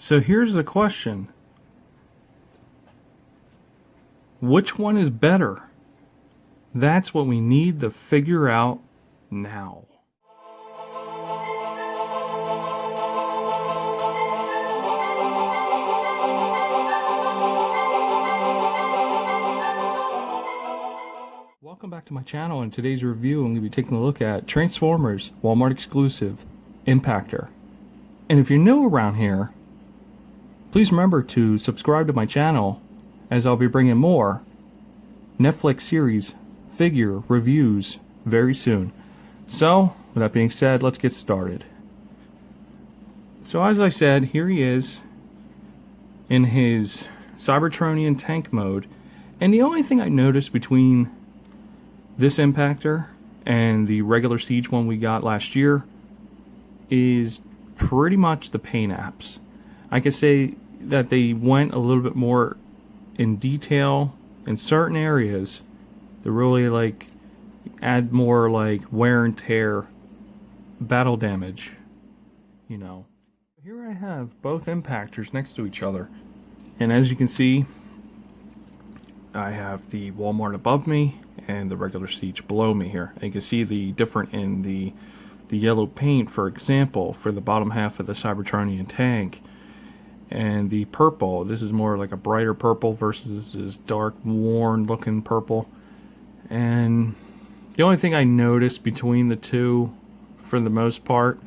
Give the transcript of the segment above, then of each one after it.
So here's the question. Which one is better? That's what we need to figure out now. Welcome back to my channel. In today's review, I'm going to be taking a look at Transformers Walmart exclusive Impactor. And if you're new around here, please remember to subscribe to my channel, as I'll be bringing more Netflix series figure reviews very soon. So, with that being said, let's get started. So as I said, here he is in his Cybertronian tank mode. And the only thing I noticed between this Impactor and the regular Siege one we got last year is pretty much the paint apps. I could say that they went a little bit more in detail in certain areas to really like add more like wear and tear, battle damage, you know. Here I have both Impactors next to each other, and as you can see, I have the Walmart above me and the regular Siege below me here. And you can see the difference in the yellow paint, for example, for the bottom half of the Cybertronian tank. And the purple, this is more like a brighter purple versus this dark, worn looking purple. And the only thing I noticed between the two, for the most part,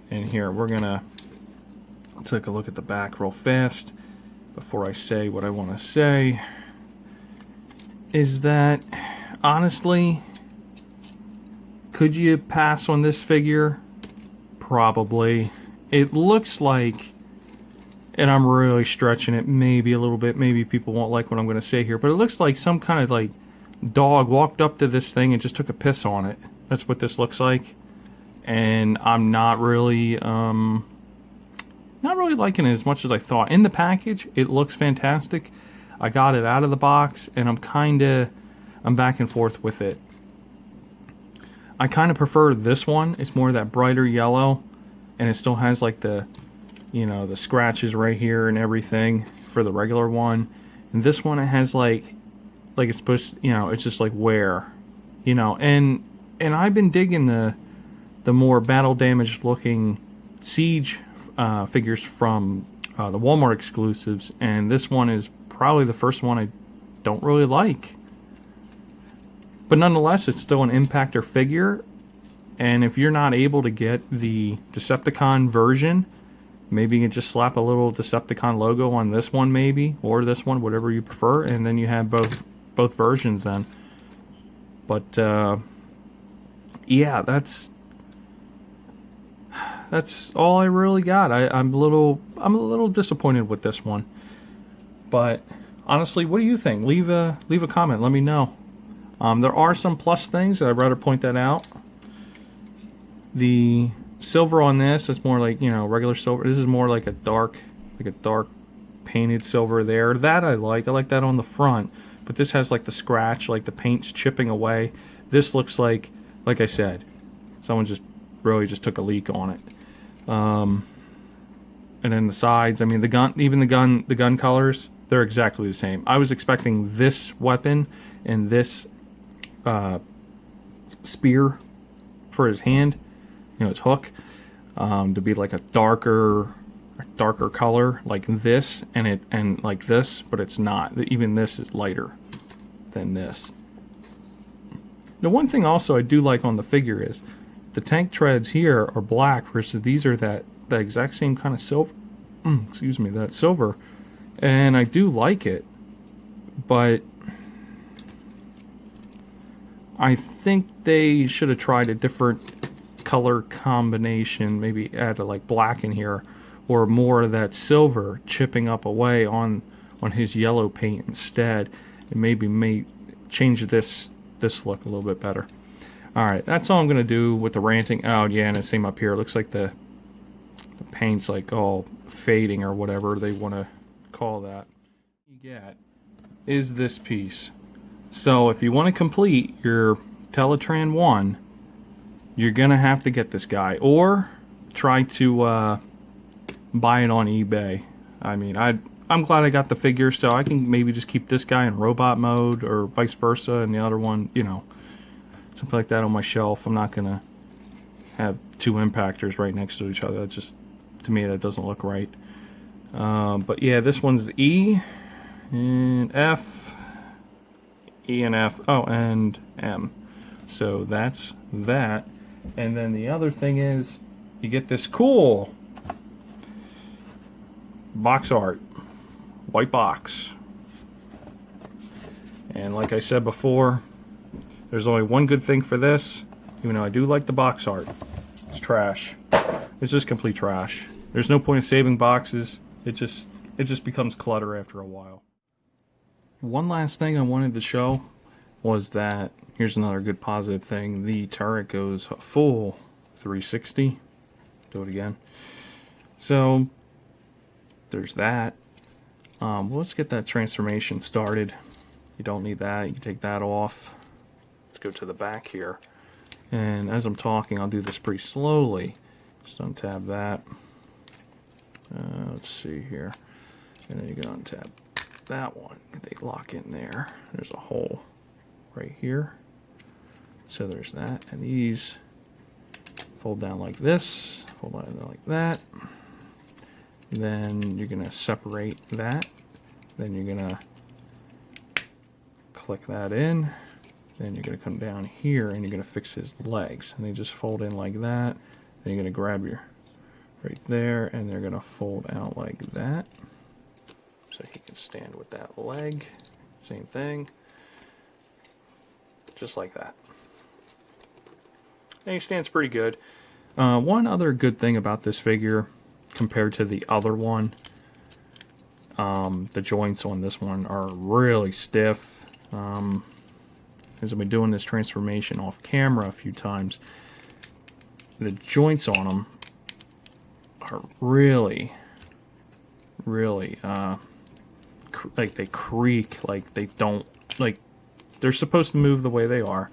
and here we're gonna take a look at the back real fast before I say what I want to say, is that honestly, could you pass on this figure? Probably. It looks like, and I'm really stretching it maybe a little bit, maybe people won't like what I'm going to say here, but it looks like some kind of like dog walked up to this thing and just took a piss on it. That's what this looks like. And I'm not really liking it as much as I thought. In the package, it looks fantastic. I got it out of the box, and I'm back and forth with it. I kind of prefer this one. It's more that brighter yellow, and it still has like the, you know, the scratches right here and everything for the regular one. And this one, it has like it's supposed to, you know, it's just like wear, you know. And I've been digging the more battle damaged looking Siege figures from the Walmart exclusives, and this one is probably the first one I don't really like. But nonetheless, it's still an Impactor figure, and if you're not able to get the Decepticon version, maybe you can just slap a little Decepticon logo on this one, maybe, or this one, whatever you prefer, and then you have both versions then. But yeah, that's all I really got. I'm a little disappointed with this one. But honestly, what do you think? Leave a comment. Let me know. There are some plus things. I'd rather point that out. The silver on this is more like, you know, regular silver. This is more like a dark painted silver there. That I like. I like that on the front. But this has like the scratch, like the paint's chipping away. This looks like I said, someone just really just took a leak on it. And then the sides, I mean, the gun colors, they're exactly the same. I was expecting this weapon and this spear for his hand, you know, his hook, to be like a darker color like this, and like this, but it's not. Even this is lighter than this. The one thing also I do like on the figure is the tank treads here are black versus these are that exact same kind of silver. Excuse me, that silver, and I do like it, but I think they should have tried a different color combination, maybe add a like black in here, or more of that silver chipping up away on his yellow paint instead. It maybe may change this look a little bit better. Alright, that's all I'm going to do with the ranting. Oh yeah, and the same up here. It looks like the paint's like all fading or whatever they want to call that. What you get is this piece. So if you want to complete your Teletran 1, you're going to have to get this guy, or try to buy it on eBay. I mean, I'm glad I got the figure, so I can maybe just keep this guy in robot mode or vice versa, and the other one, you know, something like that on my shelf. I'm not gonna have two Impactors right next to each other. That just, to me, that doesn't look right. But yeah, this one's E and F, E and F, oh, and M. So that's that. And then the other thing is, you get this cool box art, white box. And like I said before, there's only one good thing for this, even though I do like the box art. It's trash. It's just complete trash. There's no point in saving boxes. It just becomes clutter after a while. One last thing I wanted to show was that, here's another good positive thing, the turret goes full 360. Do it again. So there's that. Well, let's get that transformation started. You don't need that. You can take that off. Let's go to the back here. And as I'm talking, I'll do this pretty slowly. Just untab that. Let's see here. And then you can untap that one. They lock in there. There's a hole right here. So there's that. And these fold down like this. Fold down like that. Then you're going to separate that. Then you're going to click that in. Then you're going to come down here and you're going to fix his legs. And they just fold in like that. Then you're going to grab your right there and they're going to fold out like that. So he can stand with that leg. Same thing. Just like that. And he stands pretty good. One other good thing about this figure compared to the other one, the joints on this one are really stiff. As I've been doing this transformation off camera a few times, the joints on them are really like they creak, like they don't, like they're supposed to move the way they are,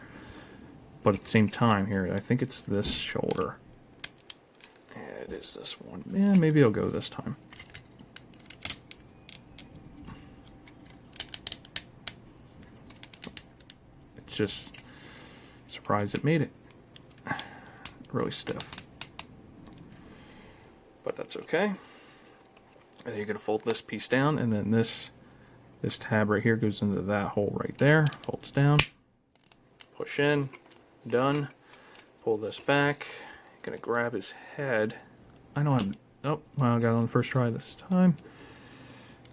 but at the same time here, I think it's this shoulder. Yeah, it is this one. Yeah, maybe I'll go this time. It's just surprised it made it. Really stiff. But that's okay. And you're going to fold this piece down, and then this tab right here goes into that hole right there. Folds down. Push in. Done. Pull this back. Going to grab his head. I know I'm... Nope. Well, I got it on the first try this time.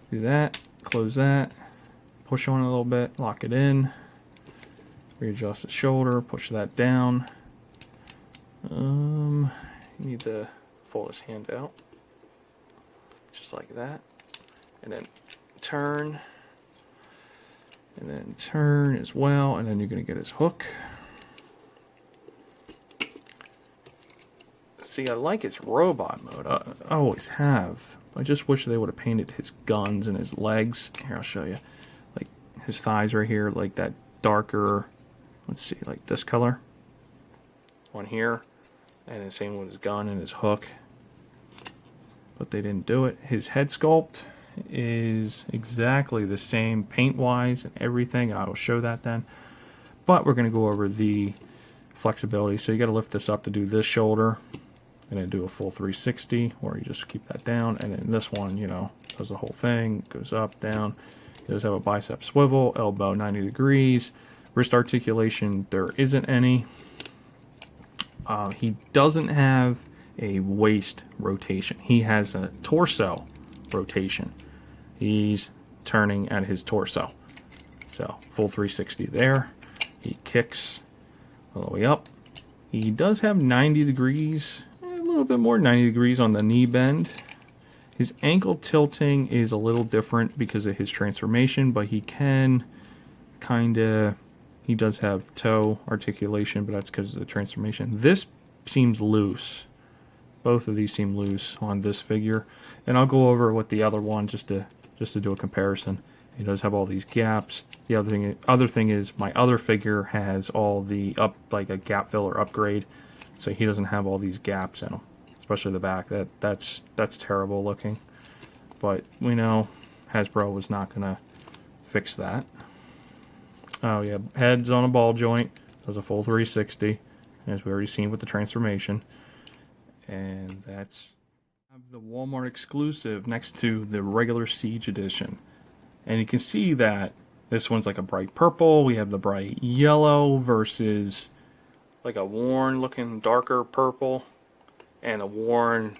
Do that. Close that. Push on it a little bit. Lock it in. Readjust the shoulder. Push that down. You need to fold his hand out. Just like that. And then turn. And then turn as well. And then you're going to get his hook. See, I like his robot mode. I always have. I just wish they would have painted his guns and his legs. Here, I'll show you. Like his thighs right here, like that darker, let's see, like this color on here. And the same with his gun and his hook. But they didn't do it. His head sculpt is exactly the same paint-wise and everything. I will show that then. But we're going to go over the flexibility. So you got to lift this up to do this shoulder. And then do a full 360, or you just keep that down. And then this one, you know, does the whole thing, goes up, down. It does have a bicep swivel, elbow 90 degrees. Wrist articulation, there isn't any. He doesn't have a waist rotation. He has a torso rotation. He's turning at his torso. So, full 360 there. He kicks all the way up. He does have 90 degrees. A little bit more, 90 degrees on the knee bend. His ankle tilting is a little different because of his transformation, but he can he does have toe articulation, but that's because of the transformation. This seems loose. Both of these seem loose on this figure, and I'll go over with the other one just to do a comparison. He does have all these gaps. The other thing is my other figure has all the like a gap filler upgrade. So he doesn't have all these gaps in him, especially the back. That's terrible looking. but we know Hasbro was not going to fix that. Oh yeah, heads on a ball joint, does a full 360, as we already seen with the transformation. And that's the Walmart exclusive next to the regular Siege edition. And you can see that this one's like a bright purple. We have the bright yellow versus like a worn looking darker purple and a worn,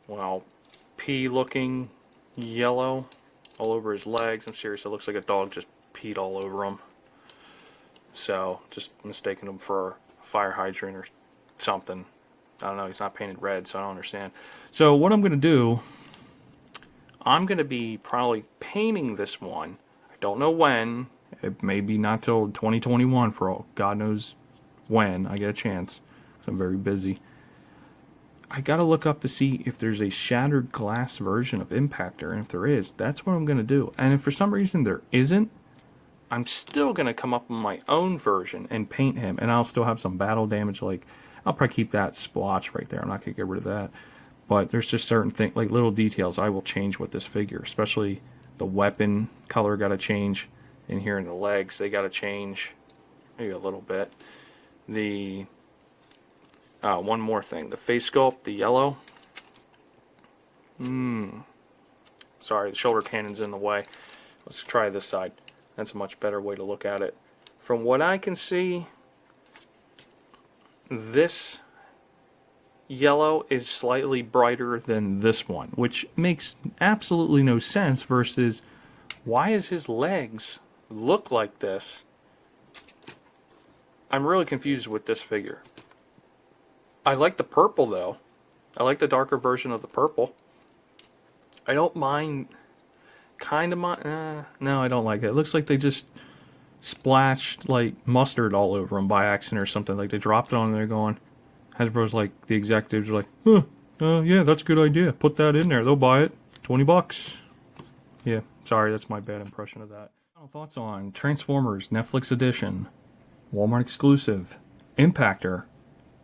well, pea looking yellow all over his legs. I'm serious, it looks like a dog just peed all over him. So just mistaking him for a fire hydrant or something. I don't know, he's not painted red, so I don't understand. So what I'm going to do, I'm going to be probably painting this one. I don't know when. It may be not till 2021 for all God knows when I get a chance, because I'm very busy. I got to look up to see if there's a shattered glass version of Impactor, and if there is, that's what I'm going to do. And if for some reason there isn't, I'm still going to come up with my own version and paint him, and I'll still have some battle damage. Like, I'll probably keep that splotch right there. I'm not going to get rid of that. But there's just certain things, like little details I will change with this figure, especially the weapon color got to change. In here in the legs, they got to change maybe a little bit. The one more thing, the face sculpt, the yellow. Sorry, the shoulder cannon's in the way. Let's try this side. That's a much better way to look at it. From what I can see, this yellow is slightly brighter than this one, which makes absolutely no sense versus why is his legs look like this? I'm really confused with this figure. I like the purple though. I like the darker version of the purple. I don't mind, no, I don't like it. It looks like they just splashed like mustard all over him by accident or something. Like they dropped it on there going, Hasbro's like, the executives are like, yeah, that's a good idea. Put that in there. They'll buy it. $20. Yeah, sorry, that's my bad impression of that. Final thoughts on Transformers Netflix edition, Walmart exclusive, Impactor,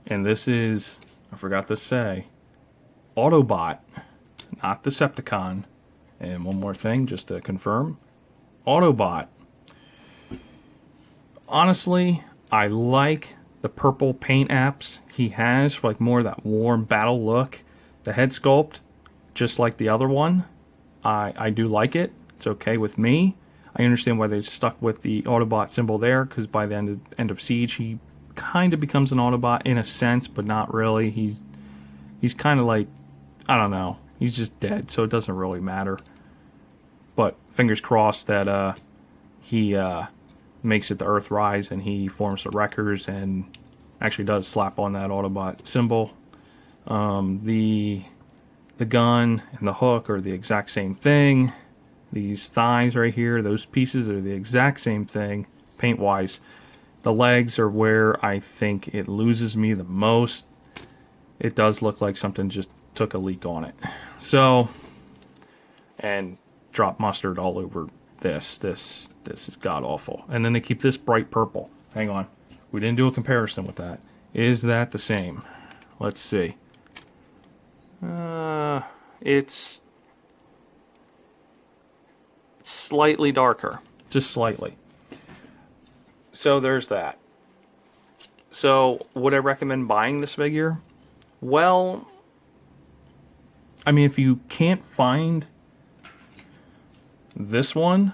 and this is, I forgot to say, Autobot, not Decepticon. And one more thing, just to confirm, Autobot. Honestly, I like the purple paint apps he has for like more of that warm battle look. The head sculpt, just like the other one, I do like it. It's okay with me. I understand why they stuck with the Autobot symbol there, because by the end of Siege, he kind of becomes an Autobot in a sense, but not really. He's kind of like, I don't know, he's just dead, so it doesn't really matter. But fingers crossed that he makes it to Earthrise and he forms the Wreckers and actually does slap on that Autobot symbol. The gun and the hook are the exact same thing. These thighs right here, those pieces are the exact same thing paint wise. The legs are where I think it loses me the most. It does look like something just took a leak on it. So, and drop mustard all over this is god awful. And then they keep this bright purple. Hang on, we didn't do a comparison with that. Is that the same? Let's see. It's slightly darker, just slightly. So there's that. So would I recommend buying this figure? Well, I mean, if you can't find this one,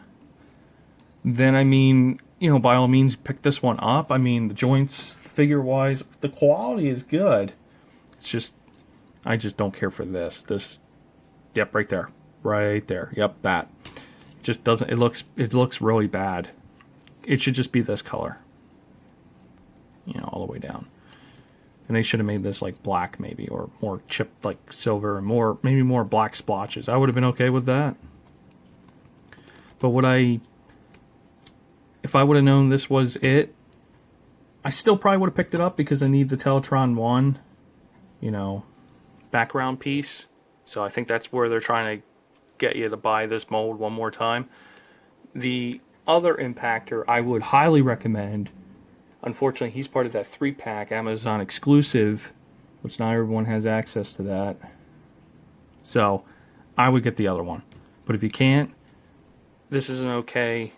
then I mean, you know, by all means pick this one up. I mean, the joints, figure wise, the quality is good. It's just, I just don't care for this. Yep, right there. Right there. Yep, that. Just doesn't, it looks really bad. It should just be this color. You know, all the way down. And they should have made this like black maybe, or more chipped like silver, and more, maybe more black splotches. I would have been okay with that. But if I would have known this was it, I still probably would have picked it up because I need the Teletron 1, you know, background piece. So I think that's where they're trying to get you to buy this mold one more time. The other Impactor I would highly recommend. Unfortunately, he's part of that 3-pack Amazon exclusive, which not everyone has access to that. So I would get the other one. But if you can't, this is an okay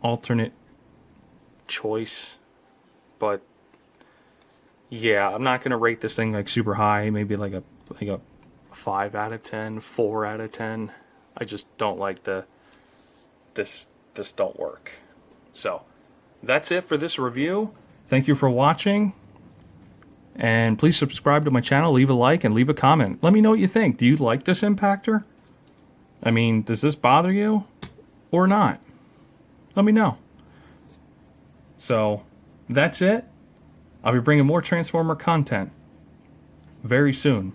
alternate choice. But yeah, I'm not gonna rate this thing like super high. Maybe like a 5 out of 10, 4 out of 10. I just don't like this don't work. So that's it for this review. Thank you for watching. And please subscribe to my channel, leave a like, and leave a comment. Let me know what you think. Do you like this Impactor? I mean, does this bother you or not? Let me know. So that's it. I'll be bringing more Transformer content very soon.